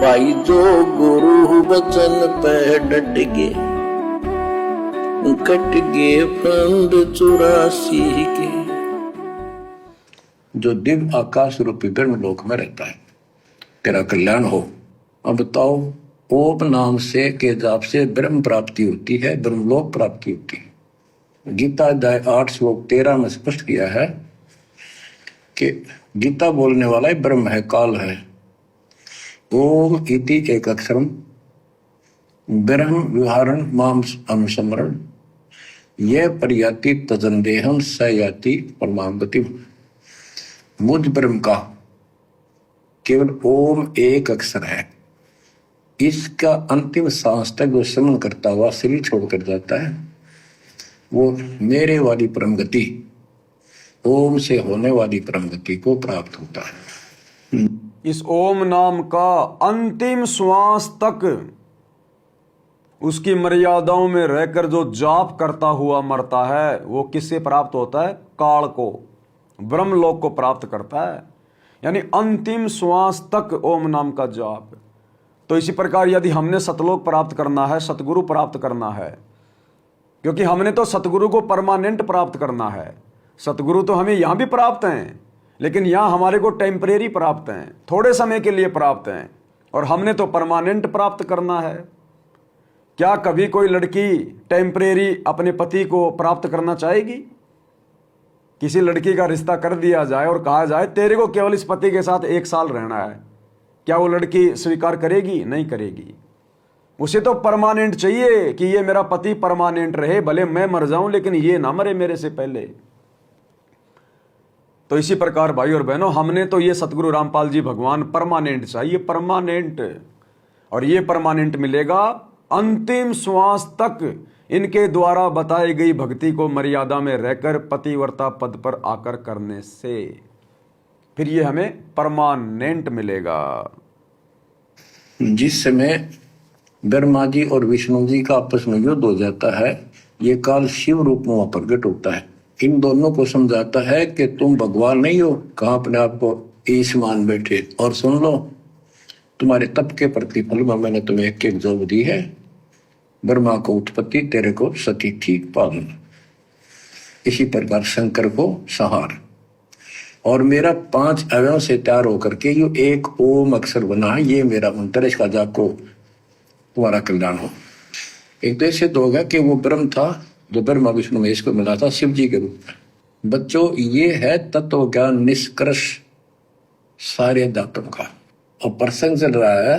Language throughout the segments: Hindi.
भाई जो गुरु वचन पे डट गे, कट गे फंद 84 के। जो दिव्य आकाश रूपी ब्रह्मलोक में रहता है, तेरा कल्याण हो। अब बताओ, ओम नाम से के जाप से ब्रह्म प्राप्ति होती है, ब्रह्मलोक प्राप्ति होती है। गीता अध्याय 8 श्लोक 13 में स्पष्ट किया है कि गीता बोलने वाला ही ब्रह्म है, काल है। ओम इति एक अक्षरम ब्रह्म विहारण माम अनुसमरण ये पर्याति तजंदेहम स याति परमाम गति। मुझ ब्रह्म का केवल ओम एक अक्षर है, इसका अंतिम सांस तक जो स्मरण करता हुआ शरीर छोड़कर जाता है, वो मेरे वाली परम गति, ओम से होने वाली परम गति को प्राप्त होता है। इस ओम नाम का अंतिम श्वास तक उसकी मर्यादाओं में रहकर जो जाप करता हुआ मरता है, वो किससे प्राप्त होता है? काल को, ब्रह्मलोक को प्राप्त करता है। यानी अंतिम श्वास तक ओम नाम का जाप। तो इसी प्रकार यदि हमने सतलोक प्राप्त करना है, सतगुरु प्राप्त करना है, क्योंकि हमने तो सतगुरु को परमानेंट प्राप्त करना है। सतगुरु तो हमें यहां भी प्राप्त हैं, लेकिन यहां हमारे को टेम्परेरी प्राप्त हैं, थोड़े समय के लिए प्राप्त हैं, और हमने तो परमानेंट प्राप्त करना है। क्या कभी कोई लड़की टेम्परेरी अपने पति को प्राप्त करना चाहेगी? किसी लड़की का रिश्ता कर दिया जाए और कहा जाए तेरे को केवल इस पति के साथ 1 साल रहना है, क्या वो लड़की स्वीकार करेगी? नहीं करेगी। उसे तो परमानेंट चाहिए कि ये मेरा पति परमानेंट रहे, भले मैं मर जाऊं लेकिन ये ना मरे मेरे से पहले। तो इसी प्रकार भाई और बहनों, हमने तो ये सतगुरु रामपाल जी भगवान परमानेंट चाहिए, परमानेंट। और ये परमानेंट मिलेगा अंतिम श्वास तक इनके द्वारा बताई गई भक्ति को मर्यादा में रहकर पतिव्रता पद पर आकर करने से फिर ये हमें परमानेंट मिलेगा। जिस समय ब्रह्मा जी और विष्णु जी का आपस में युद्ध हो जाता है, ये काल शिव रूप में वहां प्रकट होता है। इन दोनों को समझाता है कि तुम भगवान नहीं हो, कहां अपने आप को ईश मान बैठे, और सुन लो, तुम्हारे तप के प्रतिफल में मैंने तुम्हें एक जॉब दी है। ब्रह्मा को उत्पत्ति, तेरे को सती थी पालन। इसी प्रकार शंकर को संहार, और मेरा 5 अवयव से तैयार होकर के ये एक ओम अक्षर बना है। ये मेरा मंत्र, इसका जाप को तुम्हारा कल्याण हो। एक तो ऐसे तो होगा कि वो ब्रह्म था जो ब्रह्मा विष्णु महेश को मिला था शिव जी के रूप में। बच्चों, ये है तत्व ज्ञान निष्कर्ष सारे दातों का। और प्रसंग चल रहा है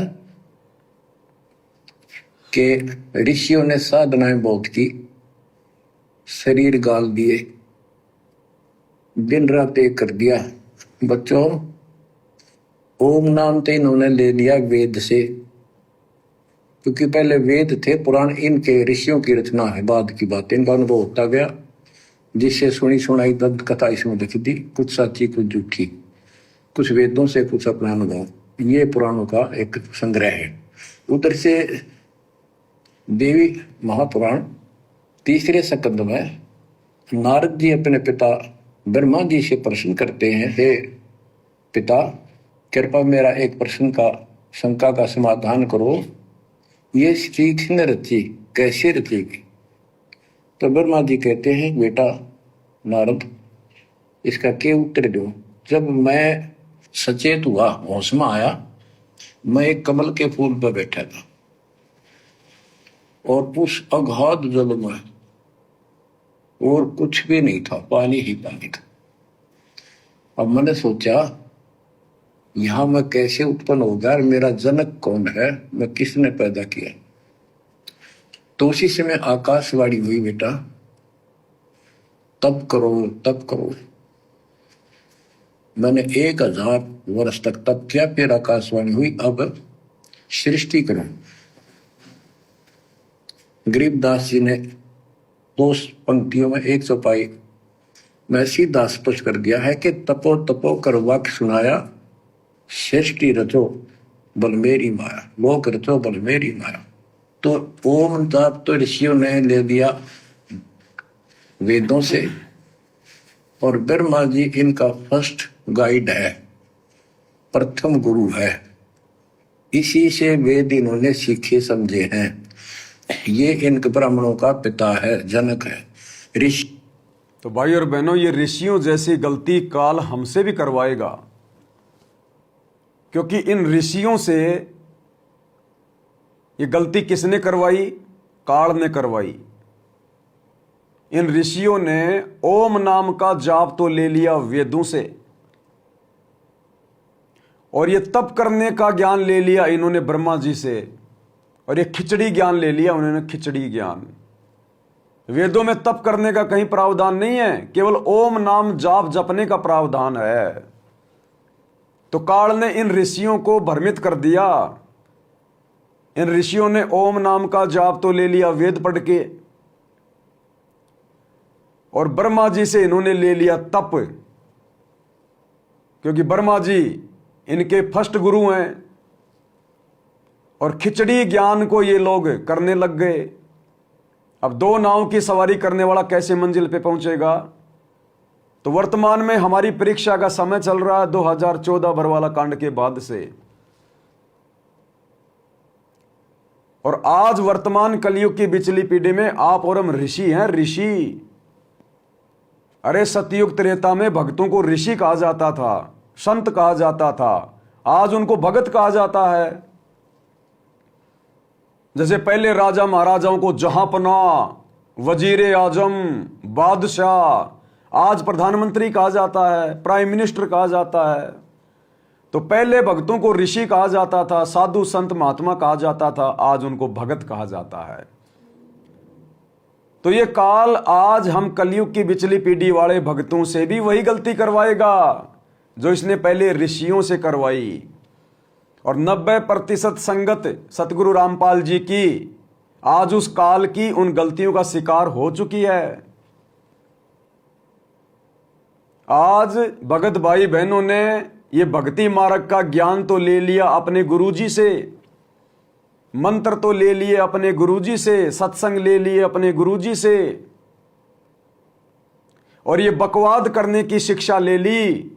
कि ऋषियों ने साधनाएं बहुत की, शरीर गाल दिए, दिन रात एक कर दिया। बच्चों, ओम नाम तो इन्होंने ले लिया वेद से, क्योंकि पहले वेद थे, पुराण इनके ऋषियों की रचना है, बाद की बात, इनका अनुभव होता गया, जिससे सुनी सुनाई दंत कथा इसमें लिखी थी, कुछ सच्ची कुछ झूठी, कुछ वेदों से कुछ अपना अनुभव। ये पुराणों का एक संग्रह है। उधर से देवी महापुराण 3 स्कंद में नारद जी अपने पिता ब्रह्मा जी से प्रश्न करते हैं, हे पिता, कृपा मेरा एक प्रश्न का शंका का समाधान करो, ये सृष्टि किसने रची, कैसे रचेगी? तो ब्रह्मा जी कहते हैं, बेटा नारद, इसका क्या उत्तर दो? जब मैं सचेत हुआ, होश में आया, मैं एक कमल के फूल पर बैठा था, और उस अगाध जल में और कुछ भी नहीं था, पानी ही पानी था। अब मैंने सोचा, यहां मैं कैसे उत्पन्न हो गया, मेरा जनक कौन है, मैं किसने पैदा किया? तो उसी समय आकाशवाणी हुई, बेटा तप करो, तप करो। मैंने 1000 वर्ष तक तप किया, फिर आकाशवाणी हुई, अब सृष्टि करो। गरीबदास जी ने 2 पंक्तियों में 1 चौपाई में सीधा स्पष्ट कर दिया है कि तपो तपो कर वाक्य सुनाया, सृष्टि रचो बल मेरी माया, लोक रचो बल मेरी माया। तो ओम जाप तो ऋषियों ने ले दिया वेदों से, और ब्रह्मा जी इनका फर्स्ट गाइड है, प्रथम गुरु है। इसी से वेद इन्होंने सीखे समझे हैं। ये इनके ब्राह्मणों का पिता है, जनक है, ऋषि। तो भाई और बहनों, ये ऋषियों जैसी गलती काल हमसे भी करवाएगा, क्योंकि इन ऋषियों से ये गलती किसने करवाई? काल ने करवाई। इन ऋषियों ने ओम नाम का जाप तो ले लिया वेदों से, और ये तप करने का ज्ञान ले लिया इन्होंने ब्रह्मा जी से, और ये खिचड़ी ज्ञान ले लिया उन्होंने, खिचड़ी ज्ञान। वेदों में तप करने का कहीं प्रावधान नहीं है, केवल ओम नाम जाप जपने का प्रावधान है। तो काल ने इन ऋषियों को भ्रमित कर दिया। इन ऋषियों ने ओम नाम का जाप तो ले लिया वेद पढ़ के, और ब्रह्मा जी से इन्होंने ले लिया तप, क्योंकि ब्रह्मा जी इनके फर्स्ट गुरु हैं। और खिचड़ी ज्ञान को ये लोग करने लग गए। अब दो नाव की सवारी करने वाला कैसे मंजिल पे पहुंचेगा? तो वर्तमान में हमारी परीक्षा का समय चल रहा है 2014 बरवाला कांड के बाद से, और आज वर्तमान कलयुग की बिचली पीढ़ी में आप और हम ऋषि हैं, ऋषि। अरे सतयुग त्रेता में भक्तों को ऋषि कहा जाता था, संत कहा जाता था, आज उनको भगत कहा जाता है। जैसे पहले राजा महाराजाओं को जहांपना, वजीरे आजम, बादशाह, आज प्रधानमंत्री कहा जाता है, प्राइम मिनिस्टर कहा जाता है। तो पहले भक्तों को ऋषि कहा जाता था, साधु संत महात्मा कहा जाता था, आज उनको भगत कहा जाता है। तो ये काल आज हम कलयुग की बिचली पीढ़ी वाले भक्तों से भी वही गलती करवाएगा जो इसने पहले ऋषियों से करवाई। और 90% संगत सतगुरु रामपाल जी की आज उस काल की उन गलतियों का शिकार हो चुकी है। आज भगत भाई बहनों ने ये भक्ति मार्ग का ज्ञान तो ले लिया अपने गुरुजी से, मंत्र तो ले लिए अपने गुरुजी से, सत्संग ले लिए अपने गुरुजी से, और ये बकवाद करने की शिक्षा ले ली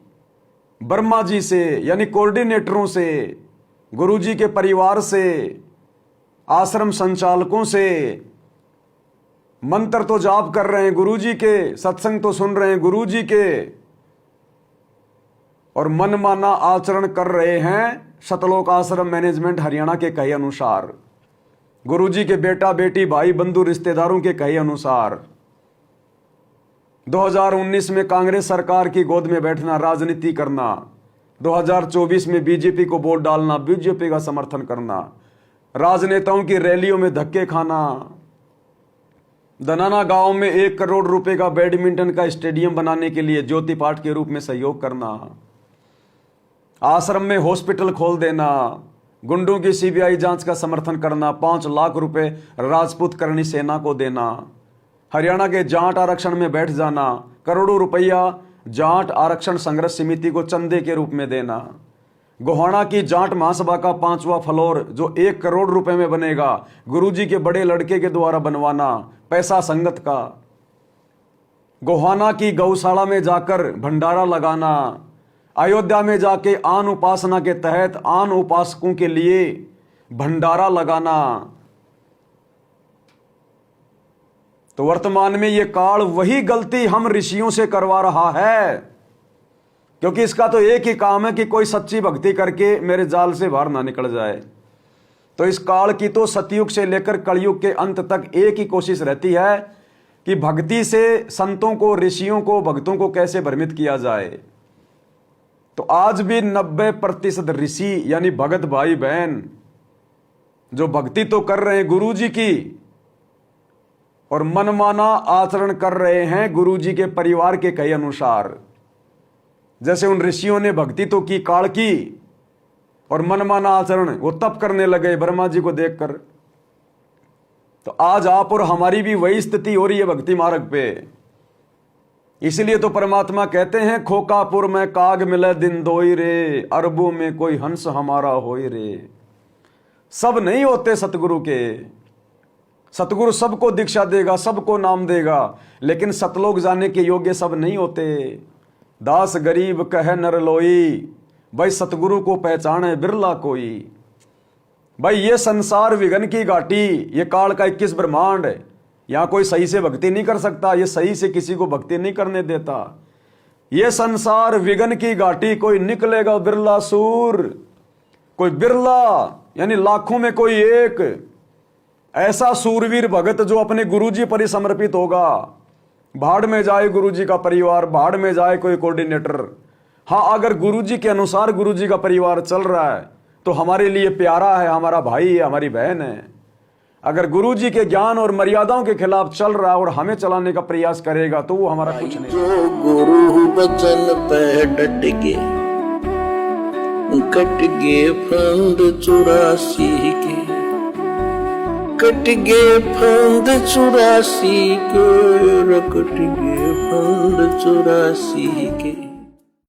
ब्रह्मा जी से, यानी कोऑर्डिनेटरों से, गुरुजी के परिवार से, आश्रम संचालकों से। मंत्र तो जाप कर रहे हैं गुरुजी के, सत्संग तो सुन रहे हैं गुरुजी के, और मनमाना आचरण कर रहे हैं सतलोक आश्रम मैनेजमेंट हरियाणा के कहे अनुसार, गुरुजी के बेटा बेटी भाई बंधु रिश्तेदारों के कहे अनुसार। 2019 में कांग्रेस सरकार की गोद में बैठना, राजनीति करना, 2024 में बीजेपी को वोट डालना, बीजेपी का समर्थन करना, राजनेताओं की रैलियों में धक्के खाना, दनाना गांव में 1 करोड़ रुपए का बैडमिंटन का स्टेडियम बनाने के लिए ज्योति पाठ के रूप में सहयोग करना, आश्रम में हॉस्पिटल खोल देना, गुंडों की सीबीआई जांच का समर्थन करना, 5 लाख रुपए राजपूत करणी सेना को देना, हरियाणा के जाट आरक्षण में बैठ जाना, करोड़ों रुपया जाट आरक्षण संघर्ष समिति को चंदे के रूप में देना, गोहाना की जाट महासभा का 5वां फ्लोर जो 1 करोड़ रुपए में बनेगा गुरुजी के बड़े लड़के के द्वारा बनवाना, पैसा संगत का, गोहाना की गौशाला में जाकर भंडारा लगाना, अयोध्या में जाके आन उपासना के तहत आन उपासकों के लिए भंडारा लगाना। तो वर्तमान में ये काल वही गलती हम ऋषियों से करवा रहा है, क्योंकि इसका तो एक ही काम है कि कोई सच्ची भक्ति करके मेरे जाल से बाहर ना निकल जाए। तो इस काल की तो सतयुग से लेकर कलयुग के अंत तक एक ही कोशिश रहती है कि भक्ति से संतों को, ऋषियों को, भक्तों को कैसे भ्रमित किया जाए। तो आज भी 90% ऋषि यानी भगत भाई बहन जो भक्ति तो कर रहे हैं गुरुजी की और मनमाना आचरण कर रहे हैं गुरुजी के परिवार के कहे अनुसार। जैसे उन ऋषियों ने भक्ति तो की काल की और मनमाना आचरण वो तप करने लगे ब्रह्मा जी को देखकर। तो आज आप और हमारी भी वही स्थिति हो रही है भक्ति मार्ग पे। इसलिए तो परमात्मा कहते हैं खोकापुर में काग मिले दिन दोई रे, अरबों में कोई हंस हमारा होई रे। सब नहीं होते सतगुरु के, सतगुरु सबको दीक्षा देगा, सबको नाम देगा, लेकिन सतलोक जाने के योग्य सब नहीं होते। दास गरीब कहे नर लोई, भाई सतगुरु को पहचाने बिरला कोई। भाई ये संसार विघन की घाटी, ये काल का 21 ब्रह्मांड है। यहां कोई सही से भक्ति नहीं कर सकता, ये सही से किसी को भक्ति नहीं करने देता। ये संसार विघन की घाटी, कोई निकलेगा बिरला सूर, कोई बिरला यानी लाखों में कोई एक ऐसा सूरवीर भगत जो अपने गुरुजी पर ही समर्पित होगा। भाड़ में जाए गुरुजी का परिवार, भाड़ में जाए कोई कोऑर्डिनेटर। हाँ, अगर गुरुजी के अनुसार गुरुजी का परिवार चल रहा है तो हमारे लिए प्यारा है, हमारा भाई है, हमारी बहन है। अगर गुरुजी के ज्ञान और मर्यादाओं के खिलाफ चल रहा है और हमें चलाने का प्रयास करेगा तो वो हमारा कुछ नहीं। जो गुरु बचन पे डट के कट गे फंद 84 के, कट गे फंद 84 के, कट गे फंद 84 के।